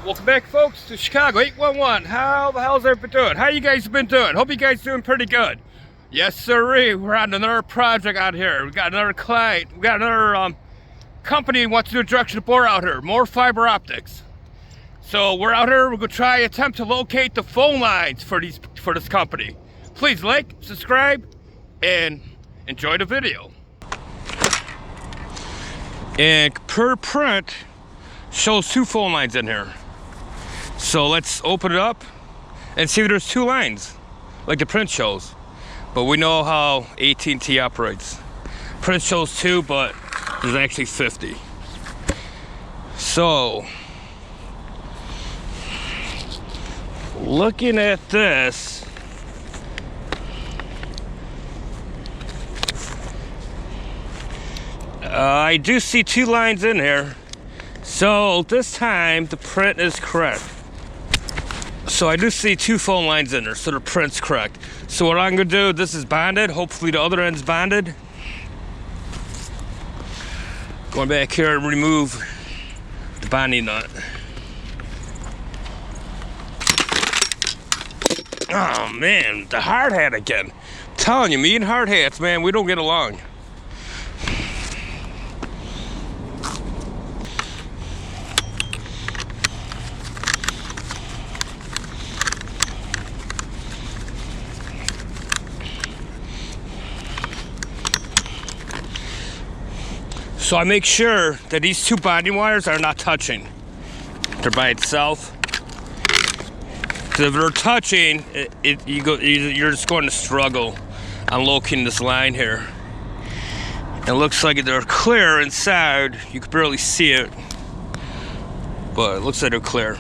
Welcome back, folks, to Chicago 811. How the hell's everybody doing? How you guys been doing? Hope you guys doing pretty good. Yes, sirree. We're on another project out here. We got another client. We got another company who wants to do a directional bore out here. More fiber optics. So we're out here. We're gonna attempt to locate the phone lines for this company. Please like, subscribe, and enjoy the video. And per print shows 2 phone lines in here. So let's open it up and see if there's 2 lines like the print shows. But we know how AT&T operates. Print shows 2, but there's actually 50. So looking at this, I do see 2 lines in here. So this time the print is correct. So I do see 2 phone lines in there, so the print's correct. So what I'm gonna do, this is bonded. Hopefully the other end's bonded. Going back here and remove the bonding nut. Oh man, the hard hat again. I'm telling you, me and hard hats, man, we don't get along. So I make sure that these 2 bonding wires are not touching. They're by itself. Because if they're touching, you're just going to struggle on locating this line here. It looks like they're clear inside. You can barely see it, but it looks like they're clear.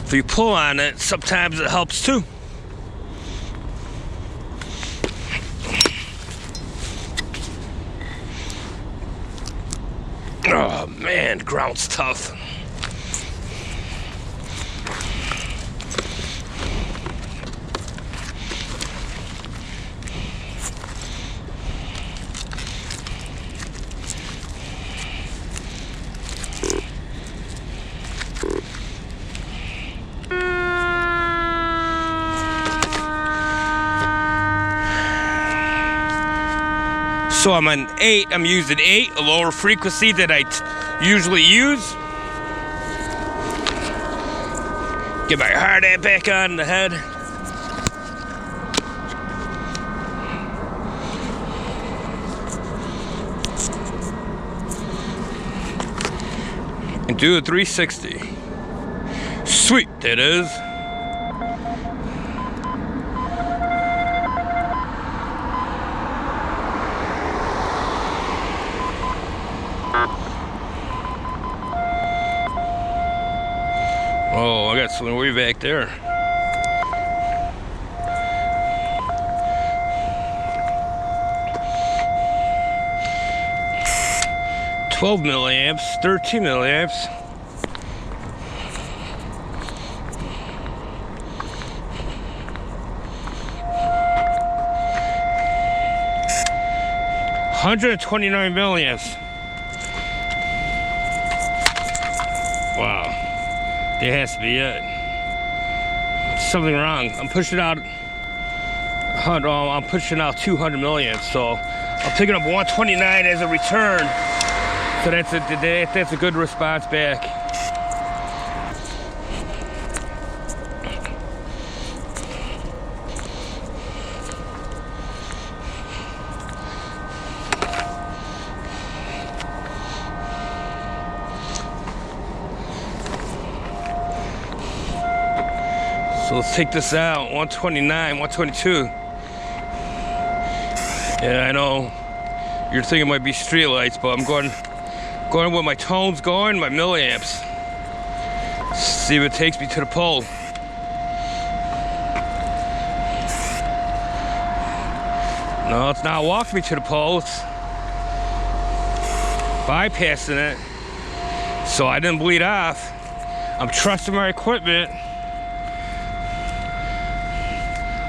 If you pull on it, sometimes it helps too. Oh man, the ground's tough. So I'm on 8, I'm using 8, a lower frequency that I usually use. Get my hard hat back on the head. And do a 360. Sweet, that is. Oh, I got something way back there. $12 milliamps, 13 milliamps. $129 milliamps. Wow. That has to be it. Something wrong. I'm pushing out 200 milliamps, so I'm picking up 129 as a return. So that's a good response back. So let's take this out, 129, 122. Yeah, I know you're thinking it might be street lights, but I'm going with my tones going, my milliamps. See if it takes me to the pole. No, it's not walking me to the pole, it's bypassing it. So I didn't bleed off. I'm trusting my equipment.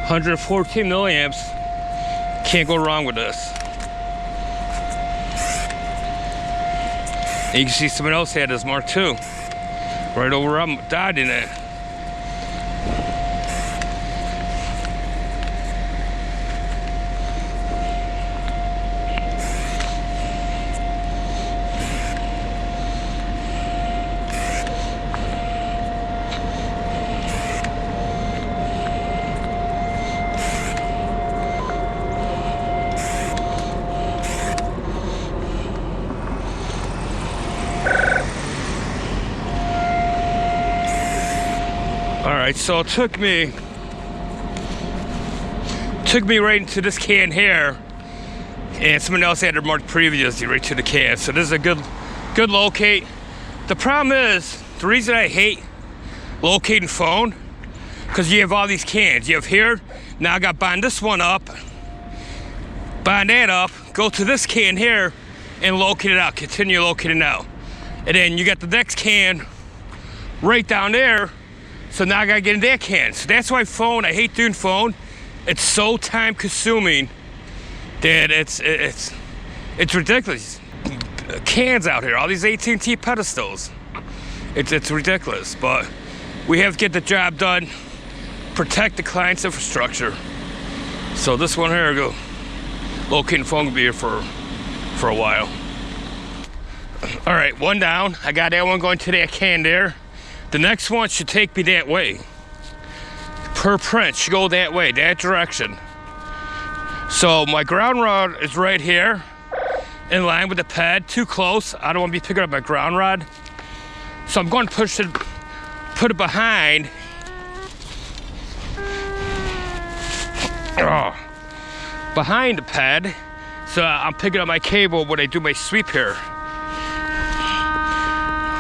114 milliamps. Can't go wrong with this. And you can see someone else had this mark too. Right over where I'm dotting it. Alright, so it took me right into this can here, and someone else had it marked previously right to the can. So this is a good locate. The problem is, the reason I hate locating phone, because you have all these cans. You have here, now I got to bind this one up, bind that up, go to this can here, and locate it out, continue locating out. And then you got the next can right down there. So now I gotta get in that can. So that's why phone, I hate doing phone. It's so time consuming that it's ridiculous. Cans out here, all these AT&T pedestals. It's ridiculous, but we have to get the job done, protect the client's infrastructure. So this one here, go locating phone will be here for a while. All right, one down. I got that one going to that can there. The next one should take me that way. Per print should go that way, that direction. So my ground rod is right here, in line with the pad, too close. I don't want to be picking up my ground rod. So I'm going to put it behind. Behind the pad. So I'm picking up my cable when I do my sweep here.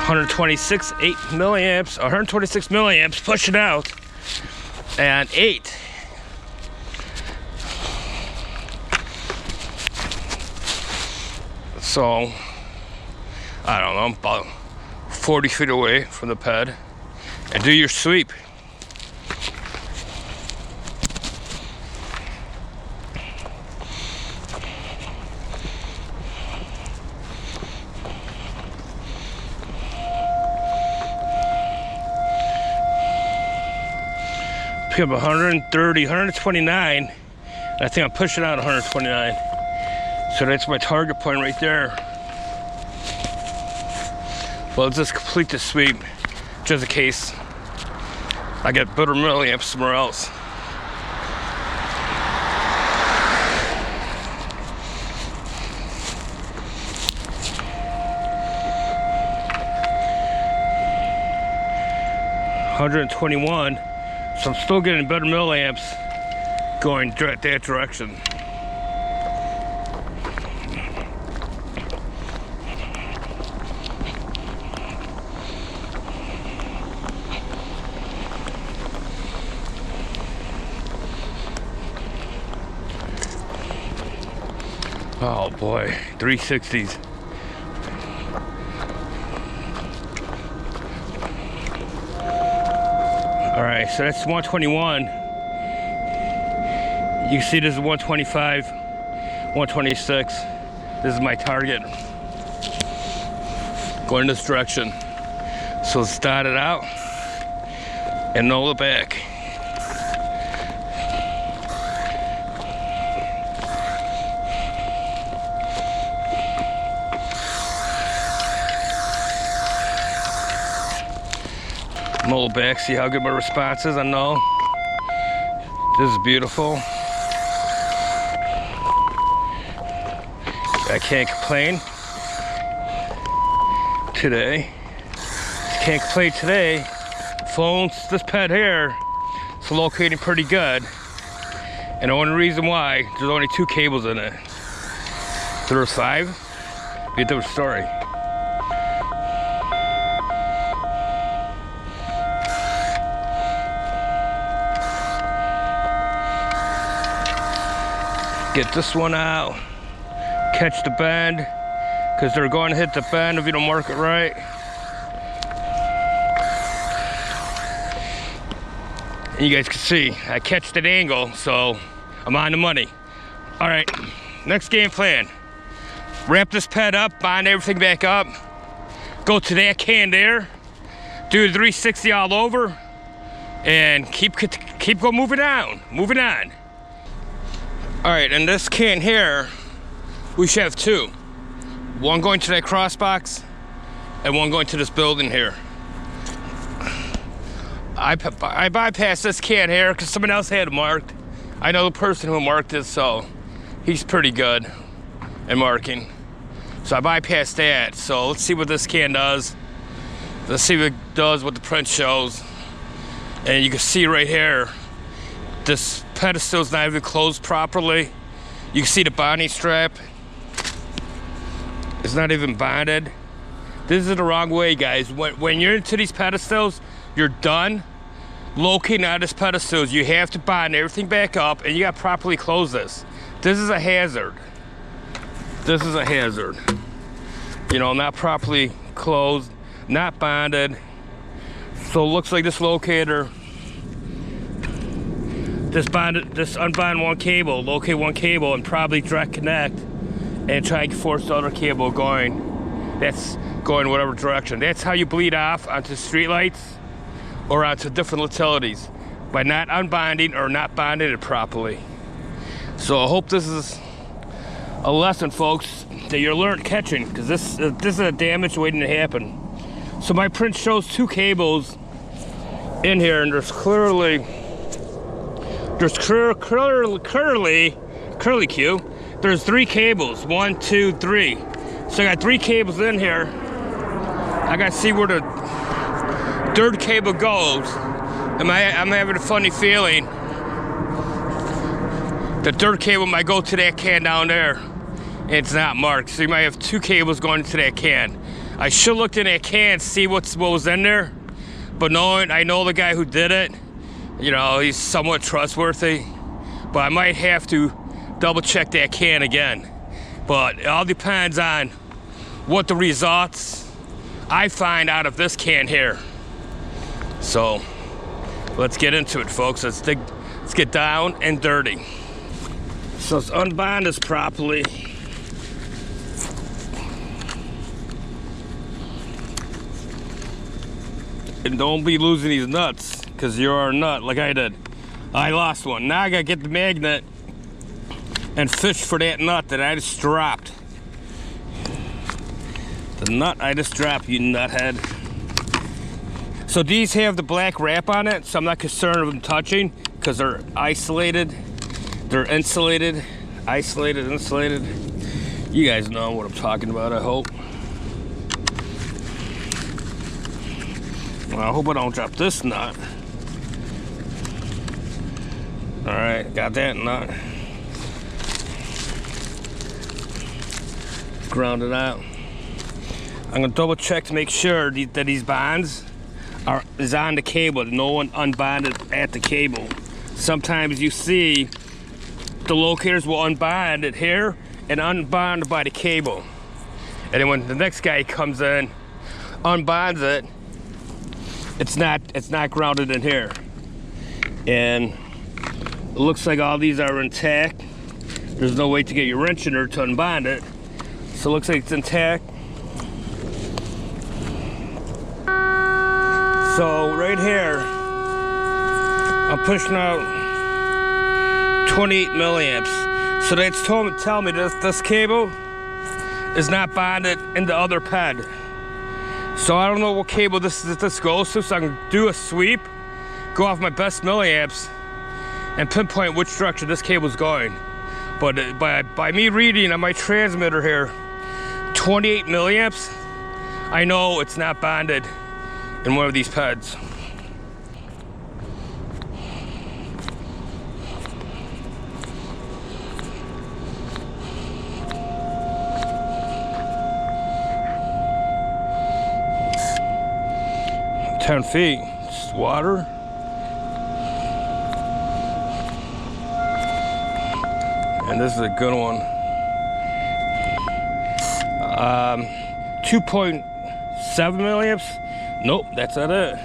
126 milliamps, push it out, and 8. So, I don't know, about 40 feet away from the pad, and do your sweep. Pick up 130, 129. I think I'm pushing out 129. So that's my target point right there. Well, let's just complete the sweep, just in case I get better milliamps somewhere else. $121. So I'm still getting better milliamps going that direction. Oh boy, 360s. All right, so that's 121. You can see this is 125, 126. This is my target. Going this direction. So let's start it out and roll it back. Roll back, see how good my response is. I know this is beautiful. I can't complain today. Can't complain today. Phones, this pad here, it's locating pretty good. And the only reason why, there's only 2 cables in it. If there was 5, it'd be a different story. Get this one out, catch the bend, because they're going to hit the bend if you don't mark it right. And you guys can see, I catch that angle, so I'm on the money. All right, next game plan. Wrap this pad up, bind everything back up, go to that can there, do the 360 all over, and keep going, moving on. All right, and this can here, we should have two. One going to that cross box, and one going to this building here. I bypassed this can here because someone else had it marked. I know the person who marked it, so he's pretty good at marking. So I bypassed that. So let's see what this can does. Let's see what it does, what the print shows. And you can see right here, this pedestal's not even closed properly. You can see the bonding strap. It's not even bonded. This is the wrong way, guys. When you're into these pedestals, you're done locating out these pedestals. You have to bond everything back up, and you got to properly close this. This is a hazard. This is a hazard. You know, not properly closed, not bonded. So it looks like this locator, this unbind one cable, locate one cable, and probably direct connect, and try and force the other cable going. That's going whatever direction. That's how you bleed off onto streetlights or onto different utilities, by not unbinding or not bonding it properly. So I hope this is a lesson, folks, that you're learning catching, because this is a damage waiting to happen. So my print shows two cables in here, and there's curly Q. There's 3 cables, 1, 2, 3. So I got 3 cables in here. I got to see where the third cable goes. I'm having a funny feeling the third cable might go to that can down there. It's not marked, so you might have 2 cables going into that can. I should look in that can, see what was in there, but I know the guy who did it, you know, he's somewhat trustworthy, but I might have to double check that can again. But it all depends on what the results I find out of this can here. So let's get into it, folks. Let's get down and dirty. So let's unbind this properly. And don't be losing these nuts, because you're a nut like I did. I lost one. Now I gotta get the magnet and fish for that nut that I just dropped. The nut I just dropped, you nuthead. So these have the black wrap on it, so I'm not concerned with them touching, because they're isolated. They're insulated, isolated, insulated. You guys know what I'm talking about, I hope. Well, I hope I don't drop this nut. All right, got that nut. Ground it out. I'm gonna double check to make sure that these bonds is on the cable, that no one unbonded at the cable. Sometimes you see the locators will unbind it here and unbond by the cable. And then when the next guy comes in, unbonds it, it's not grounded in here. And it looks like all these are intact. There's no way to get your wrench in there to unbind it. So it looks like it's intact. So right here, I'm pushing out 28 milliamps. So that's telling me this cable is not bonded in the other ped. So I don't know what cable this goes to, so I can do a sweep, go off my best milliamps, and pinpoint which direction this cable is going. But by me reading on my transmitter here, 28 milliamps, I know it's not bonded in one of these peds. It's 10 feet, it's water. And this is a good one. 2.7 milliamps. Nope, that's not it.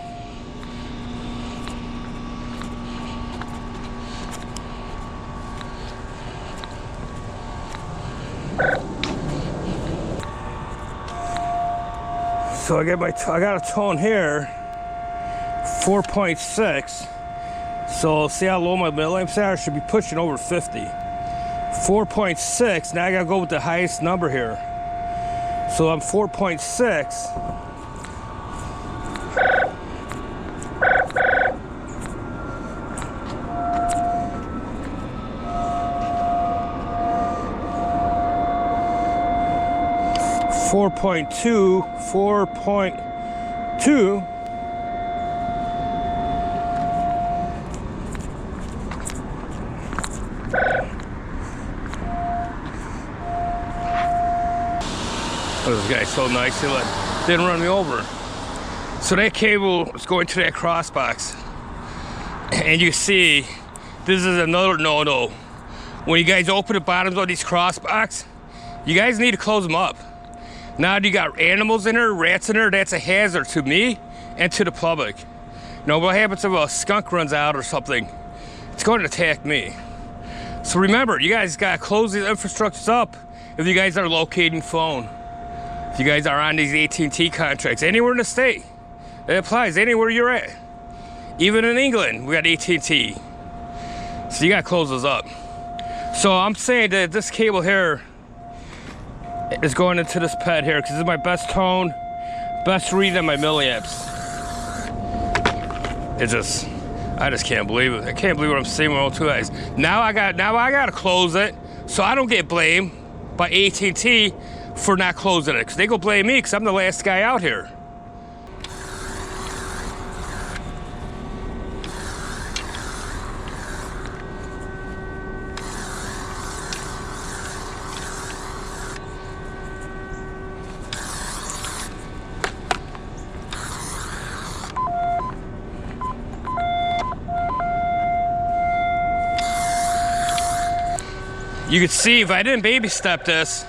So I got a tone here, 4.6. So see how low my milliamps are? I should be pushing over 50. 4.6, now I gotta go with the highest number here. So I'm 4.6. Four point two. Oh, this guy's so nice, he didn't run me over. So that cable is going to that cross box. And you see, this is another no-no. When you guys open the bottoms of these cross box, you guys need to close them up. Now you got animals in there, rats in there, that's a hazard to me and to the public. Now what happens if a skunk runs out or something? It's going to attack me. So remember, you guys gotta close these infrastructures up if you guys are locating phone. If you guys are on these AT&T contracts, anywhere in the state, it applies anywhere you're at. Even in England, we got AT&T. So you gotta close those up. So I'm saying that this cable here is going into this pad here because this is my best tone, best read on my milliamps. I just can't believe it. I can't believe what I'm seeing with all two eyes. Now I gotta close it so I don't get blamed by AT&T for not closing it, because they go blame me because I'm the last guy out here. You can see if I didn't baby step this,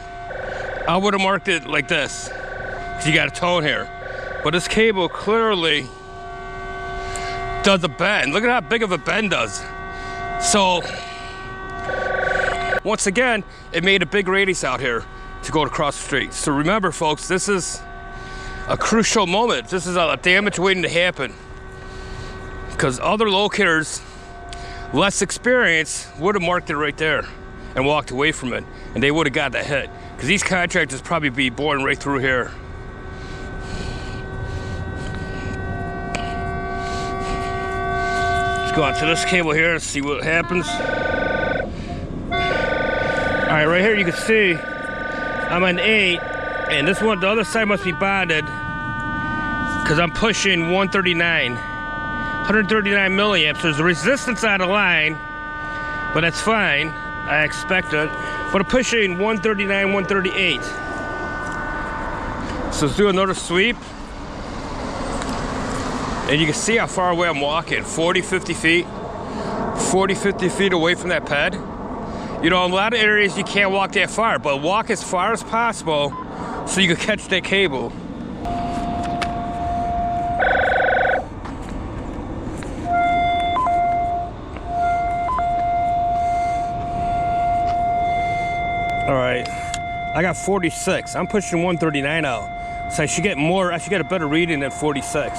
I would have marked it like this, because you got a tone here. But this cable clearly does a bend. Look at how big of a bend does. So, once again, it made a big radius out here to go across the street. So remember, folks, this is a crucial moment. This is a damage waiting to happen. Because other locators, less experienced, would have marked it right there and walked away from it, and they would have got the hit. Because these contractors probably be boring right through here. Let's go out to this cable here and see what happens. All right, right here you can see I'm an 8, and this one, the other side must be bonded because I'm pushing 139 milliamps. There's a resistance on the line, but that's fine. I expect it, but I'm pushing 139, 138. So let's do another sweep. And you can see how far away I'm walking, 40, 50 feet. 40, 50 feet away from that pad. You know, in a lot of areas you can't walk that far, but walk as far as possible so you can catch that cable. All right, I got 46. I'm pushing 139 out. So I should get more, I should get a better reading than 46.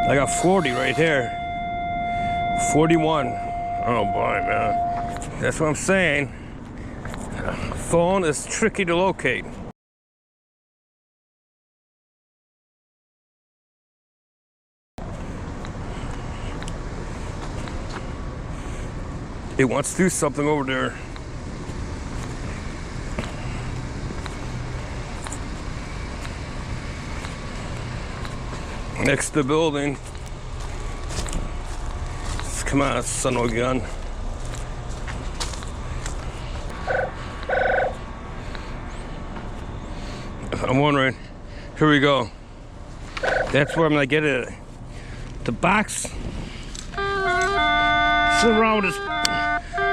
I got 40 right here. 41. Oh boy, man. That's what I'm saying. Phone is tricky to locate. It wants to do something over there. Next to the building. Come on, son of a gun. I'm wondering, here we go. That's where I'm gonna get it. The box. Something wrong with this.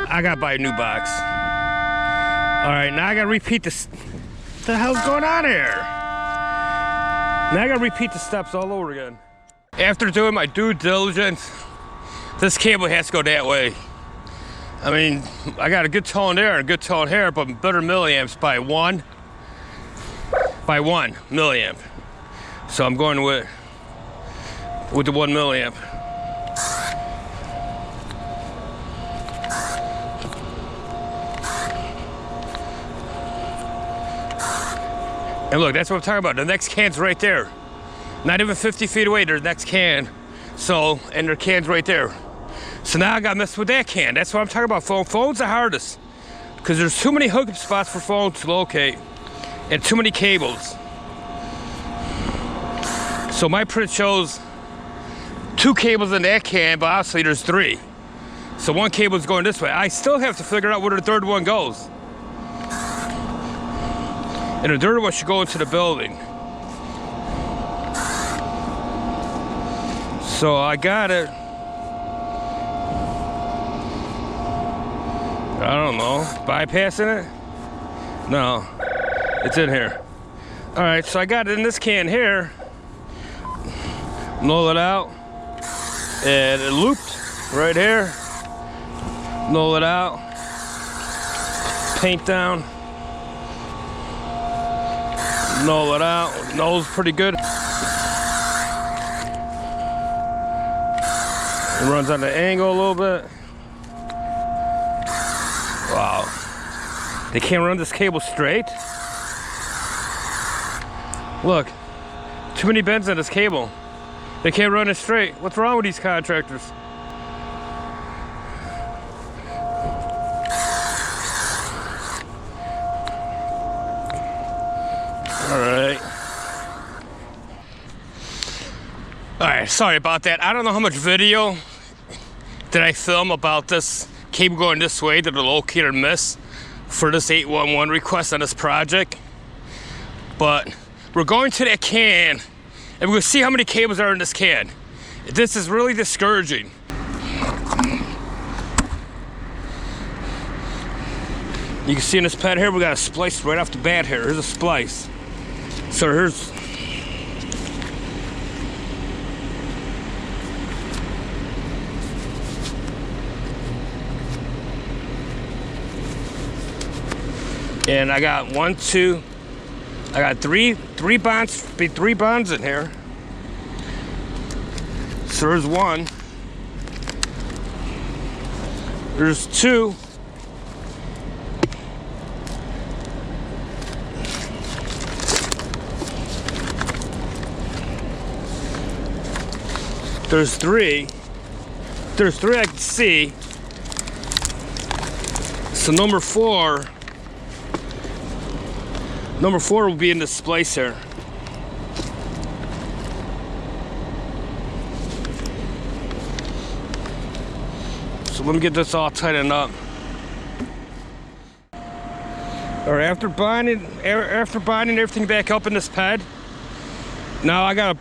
I gotta buy a new box. All right, now I gotta repeat this. What the hell's going on here? Now I gotta repeat the steps all over again. After doing my due diligence, This cable has to go that way. I mean, I got a good tone there and a good tone here, but better milliamps by one milliamp. So I'm going with the 1 milliamp. And look, that's what I'm talking about. The next can's right there. Not even 50 feet away, there's the next can. So, and their can's right there. So now I gotta mess with that can. That's what I'm talking about. Phone's the hardest. Because there's too many hookup spots for phones to locate. And too many cables. So my print shows 2 cables in that can, but obviously there's 3. So 1 cable is going this way. I still have to figure out where the third one goes. And the third one should go into the building. So I got it. I don't know, bypassing it? No, it's in here. All right, so I got it in this can here. Null it out. And it looped right here. Null it out. Paint down. Null it out. Null's pretty good. It runs on the angle a little bit. Wow. They can't run this cable straight. Look, too many bends on this cable. They can't run it straight. What's wrong with these contractors? All right, sorry about that. I don't know how much video did I film about this cable going this way that the locator missed for this 811 request on this project. But we're going to that can and we're gonna see how many cables are in this can. This is really discouraging. You can see in this pad here, we got a splice right off the bat here. Here's a splice. So here's and I got 1, 2, I got three bonds in here. So there's 1. There's 2. There's 3. There's 3 I can see. So number 4 will be in this place here. So let me get this all tightened up. All right, after binding everything back up in this pad, now I got a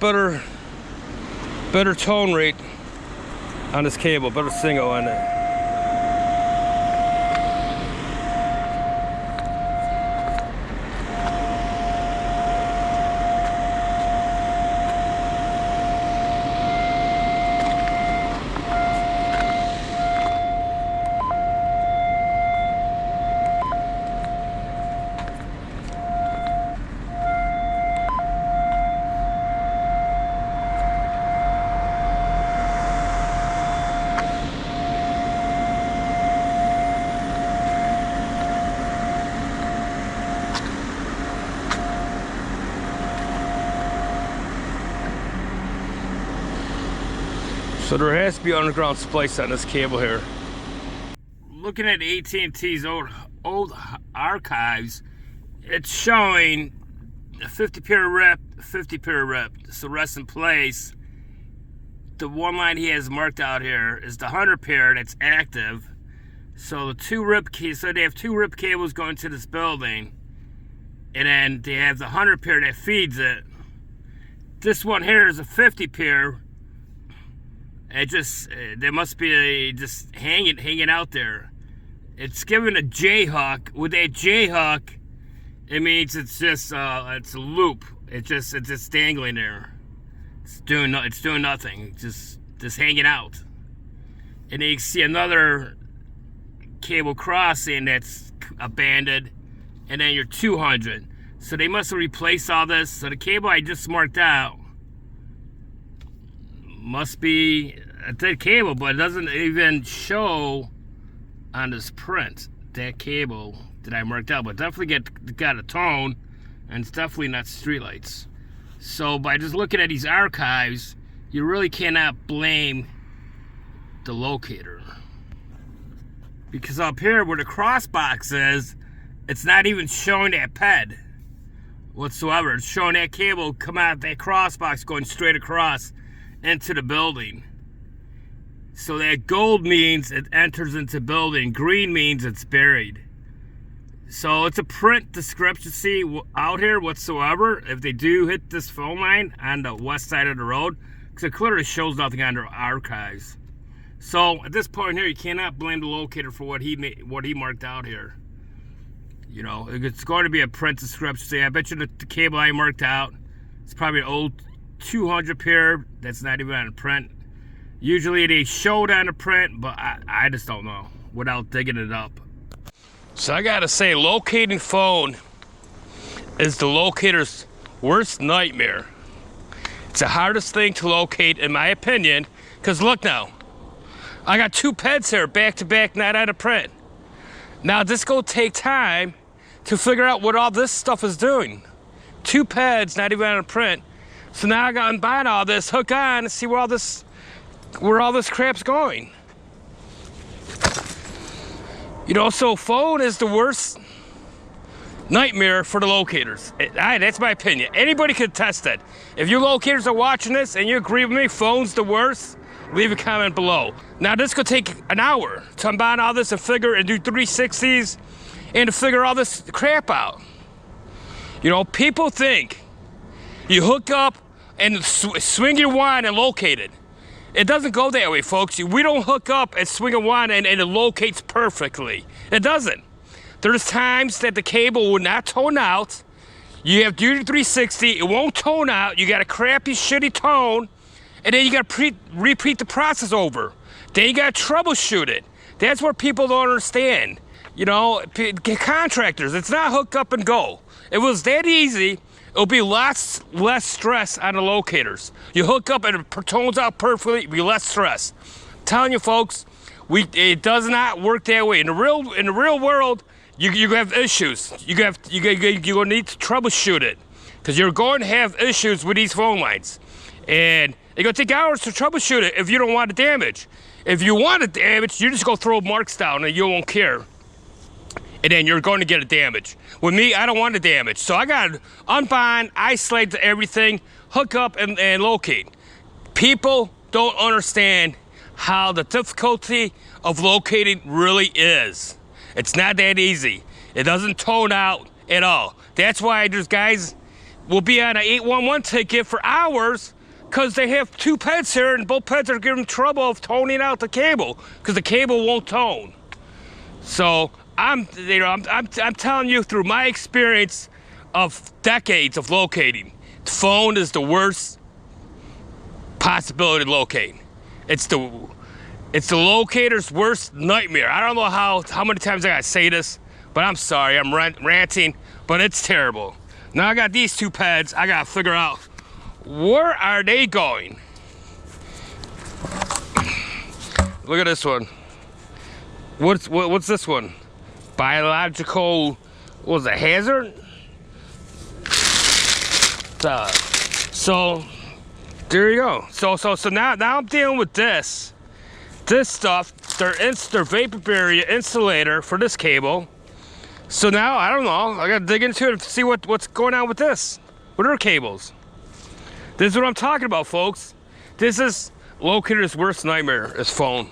better tone rate on this cable, better single on it. So there has to be underground splice on this cable here. Looking at AT&T's old archives, it's showing a 50 pair rep, 50 pair rep. So rest in place. The one line he has marked out here is the 100 pair that's active. So the 2 rip cables, so they have 2 rip cables going to this building, and then they have the 100 pair that feeds it. This one here is a 50 pair. It just, there must be just hanging out there. It's given a J-hook. With that J-hook, it means it's just, it's a loop. It's just dangling there. It's doing nothing. Just hanging out. And then you see another cable crossing that's abandoned, and then your 200. So they must have replaced all this. So the cable I just marked out must be a dead cable, but it doesn't even show on this print that cable that I marked out. But definitely got a tone, and it's definitely not streetlights. So by just looking at these archives, you really cannot blame the locator, because up here where the cross box is, it's not even showing that ped whatsoever. It's showing that cable come out of that cross box going straight across into the building. So that gold means it enters into building, green means it's buried. So it's a print discrepancy out here whatsoever if they do hit this phone line on the west side of the road, because it clearly shows nothing on their archives. So at this point here, you cannot blame the locator for what he marked out here. You know, it's going to be a print discrepancy. I bet you the cable I marked out, it's probably an old 200 pair that's not even on a print. Usually they showed on a print, but I just don't know without digging it up. So I gotta say, locating phone is the locator's worst nightmare. It's the hardest thing to locate, in my opinion, because look now, I got 2 peds here back to back, not out of print. Now this gonna take time to figure out what all this stuff is doing. 2 peds, not even out of print. So now I gotta unbind all this, hook on, and see where all this crap's going. You know, so phone is the worst nightmare for the locators. That's my opinion. Anybody could test it. If you locators are watching this and you agree with me, phone's the worst, leave a comment below. Now this could take an hour to unbind all this and figure and do 360s and to figure all this crap out. You know, people think you hook up and swing your wand and locate it. It doesn't go that way, folks. We don't hook up and swing a wand and it locates perfectly. It doesn't. There's times that the cable will not tone out. You have duty 360, it won't tone out. You got a crappy, shitty tone, and then you got to repeat the process over. Then you got to troubleshoot it. That's where people don't understand. You know, contractors, it's not hook up and go. If it was that easy, it'll be lots less stress on the locators. You hook up and it tones out perfectly, it'll be less stress. I'm telling you folks, it does not work that way. In the real world, you have issues. You're gonna need to troubleshoot it, because you're going to have issues with these phone lines. And it's gonna take hours to troubleshoot it if you don't want it damaged. If you want it damaged, you just go throw marks down and you won't care. And then you're going to get it damaged. With me, I don't want it damaged. So I got to unbind, isolate everything, hook up, and locate. People don't understand how the difficulty of locating really is. It's not that easy. It doesn't tone out at all. That's why there's guys will be on an 811 ticket for hours, because they have 2 peds here and both peds are giving trouble of toning out the cable because the cable won't tone. So I'm telling you, through my experience of decades of locating, the phone is the worst possibility to locate. It's the locator's worst nightmare. I don't know how many times I gotta say this, but I'm sorry, I'm ranting, but it's terrible. Now I got these 2 peds, I gotta figure out where are they going. Look at this one. What's this one? Biological, what was it, hazard? So there you go. So now I'm dealing with this stuff. Their vapor barrier insulator for this cable. So now I don't know. I gotta dig into it and see what's going on with this. What are cables? This is what I'm talking about, folks. This is locator's worst nightmare. Is phone.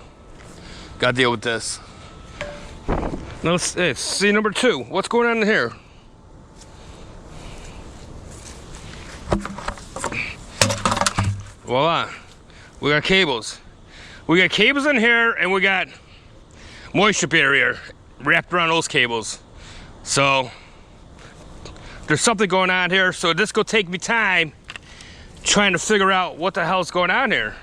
Gotta deal with this. Now let's see number 2. What's going on in here? Voila. We got cables. We got cables in here, and we got moisture barrier wrapped around those cables. So there's something going on here. So this gonna take me time trying to figure out what the hell's going on here.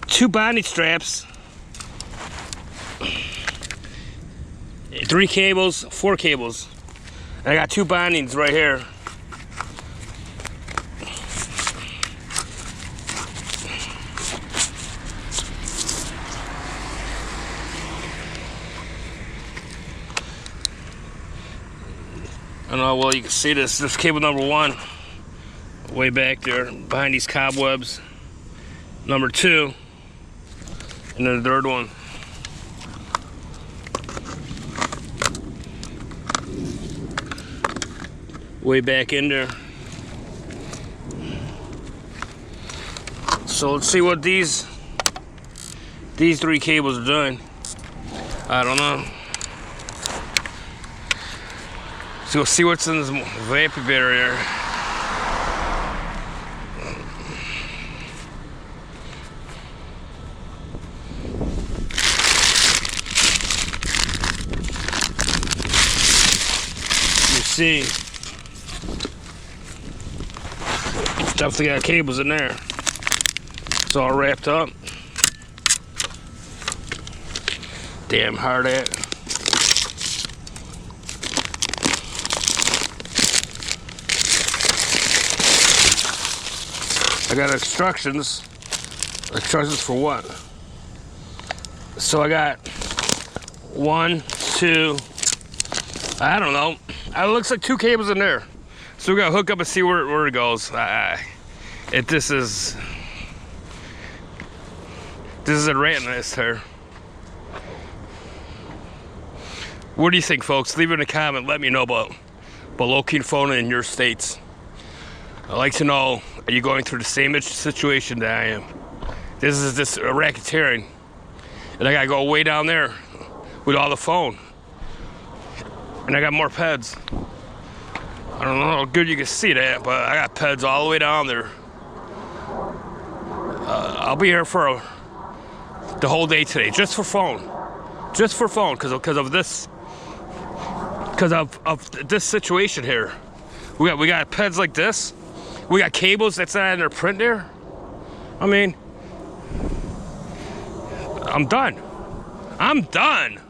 2 bonding straps, 3 cables, 4 cables. And I got 2 bindings right here. I don't know, well, you can see this. This cable number 1, way back there, behind these cobwebs. Number 2, and then the 3rd one. Way back in there. So let's see what these 3 cables are doing. I don't know. So we'll see what's in this vapor barrier. You see, definitely got cables in there. It's all wrapped up. Damn hard at. I got instructions. Instructions for what? So I got 1, 2, I don't know. It looks like 2 cables in there. So we gotta hook up and see where it goes. This is a rat nest here. What do you think, folks? Leave it in a comment. Let me know about locating phone in your states. I'd like to know, are you going through the same situation that I am? This is just racketeering. And I gotta go way down there with all the phone. And I got more peds. I don't know how good you can see that, but I got peds all the way down there. I'll be here for the whole day today, just for phone. Just for phone, because of this situation here. We got peds like this. We got cables that's not in their print there. I mean, I'm done. I'm done.